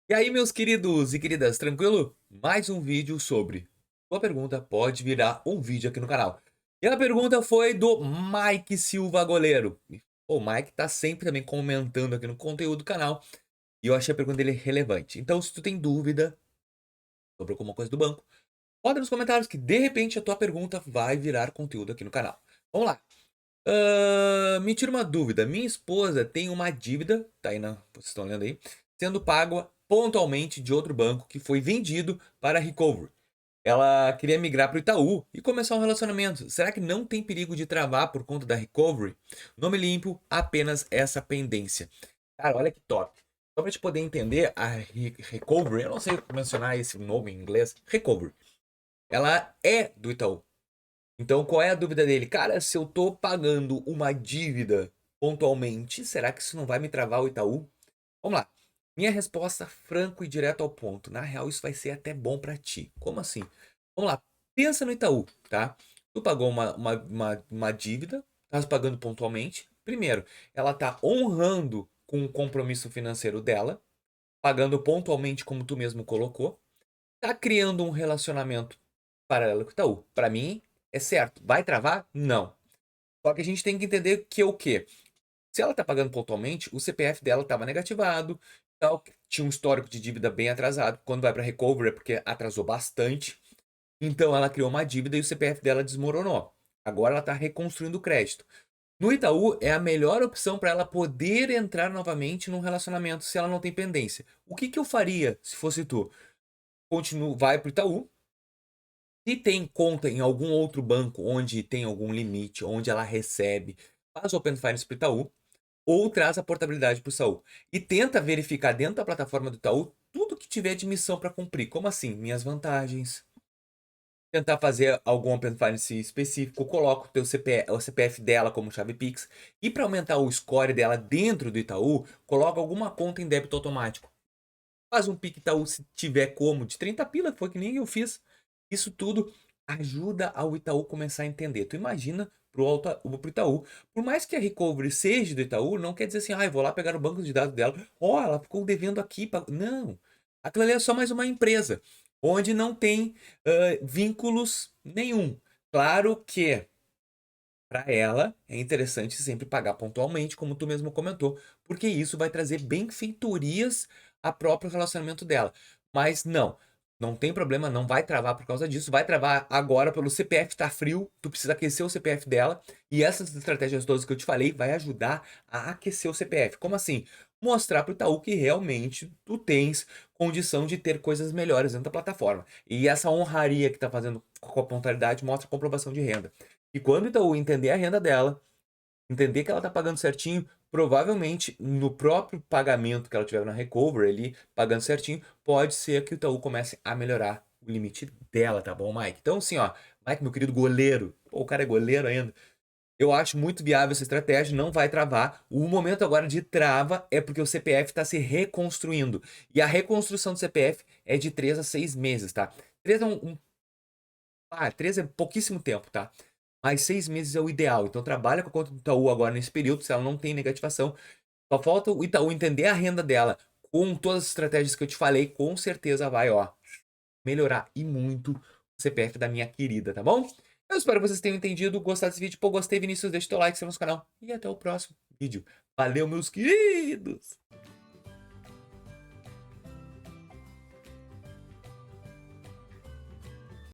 E aí, meus queridos e queridas, tranquilo? Mais um vídeo sobre sua pergunta pode virar um vídeo aqui no canal. E a pergunta foi do Mike Silva Goleiro. O Mike tá sempre também comentando aqui no conteúdo do canal e eu achei a pergunta dele relevante. Então, se tu tem dúvida sobre alguma coisa do banco, bota nos comentários que de repente a tua pergunta vai virar conteúdo aqui no canal. Vamos lá. Me tira uma dúvida. Minha esposa tem uma dívida, tá aí vocês estão lendo aí, sendo paga pontualmente de outro banco que foi vendido para a Recovery. Ela queria migrar para o Itaú e começar um relacionamento. Será que não tem perigo de travar por conta da Recovery? Nome limpo, apenas essa pendência. Cara, olha que top. Só para te poder entender, a Recovery, eu não sei mencionar esse nome em inglês, Recovery, ela é do Itaú. Então, qual é a dúvida dele? Cara, se eu tô pagando uma dívida pontualmente, será que isso não vai me travar o Itaú? Vamos lá. Minha resposta franco e direto ao ponto. Na real, isso vai ser até bom pra ti. Como assim? Vamos lá. Pensa no Itaú, tá? Tu pagou uma dívida, tá pagando pontualmente. Primeiro, ela tá honrando com o compromisso financeiro dela, pagando pontualmente como tu mesmo colocou. Tá criando um relacionamento paralelo com o Itaú. Para mim, é certo. Vai travar? Não. Só que a gente tem que entender que é o quê? Se ela tá pagando pontualmente, o CPF dela estava negativado, tal, tinha um histórico de dívida bem atrasado. Quando vai para recovery é porque atrasou bastante. Então ela criou uma dívida e o CPF dela desmoronou. Agora ela está reconstruindo o crédito. No Itaú é a melhor opção para ela poder entrar novamente num relacionamento se ela não tem pendência. O que que eu faria se fosse tu? Vai para o Itaú. Se tem conta em algum outro banco onde tem algum limite, onde ela recebe, faz o Open Finance para o Itaú ou traz a portabilidade para o Itaú. E tenta verificar dentro da plataforma do Itaú tudo que tiver de missão para cumprir. Como assim? Minhas vantagens. Tentar fazer algum Open Finance específico, coloca o teu CPF, o CPF dela como chave Pix. E para aumentar o score dela dentro do Itaú, coloca alguma conta em débito automático. Faz um Pix Itaú se tiver como, de 30 pila, foi que nem eu fiz. Isso tudo ajuda ao Itaú começar a entender. Tu imagina pro Itaú, por mais que a recovery seja do Itaú, não quer dizer assim, ah, eu vou lá pegar o banco de dados dela. Ó, ela ficou devendo aqui. Não, aquilo ali é só mais uma empresa, onde não tem vínculos nenhum. Claro que para ela é interessante sempre pagar pontualmente, como tu mesmo comentou, porque isso vai trazer benfeitorias a próprio relacionamento dela. Mas não tem problema, não vai travar por causa disso. Vai travar agora pelo CPF tá frio, tu precisa aquecer o CPF dela. E essas estratégias todas que eu te falei vai ajudar a aquecer o CPF. Como assim? Mostrar para o Itaú que realmente tu tens condição de ter coisas melhores dentro da plataforma. E essa honraria que tá fazendo com a pontualidade mostra a comprovação de renda. E quando o Itaú entender a renda dela, entender que ela está pagando certinho, provavelmente no próprio pagamento que ela tiver na recovery ali, pagando certinho, pode ser que o Itaú comece a melhorar o limite dela, tá bom, Mike? Então, assim, ó, Mike, meu querido goleiro, pô, o cara é goleiro ainda. Eu acho muito viável essa estratégia, não vai travar. O momento agora de trava é porque o CPF está se reconstruindo. E a reconstrução do CPF é de 3 a 6 meses, tá? 3 é 3 é pouquíssimo tempo, tá? Mas 6 meses é o ideal. Então trabalha com a conta do Itaú agora nesse período, se ela não tem negativação. Só falta o Itaú entender a renda dela. Com todas as estratégias que eu te falei, com certeza vai, ó, melhorar e muito o CPF da minha querida, tá bom? Eu espero que vocês tenham entendido, gostado desse vídeo. Pô, gostei, Vinícius, deixa o teu like, se inscreva no canal. E até o próximo vídeo. Valeu, meus queridos!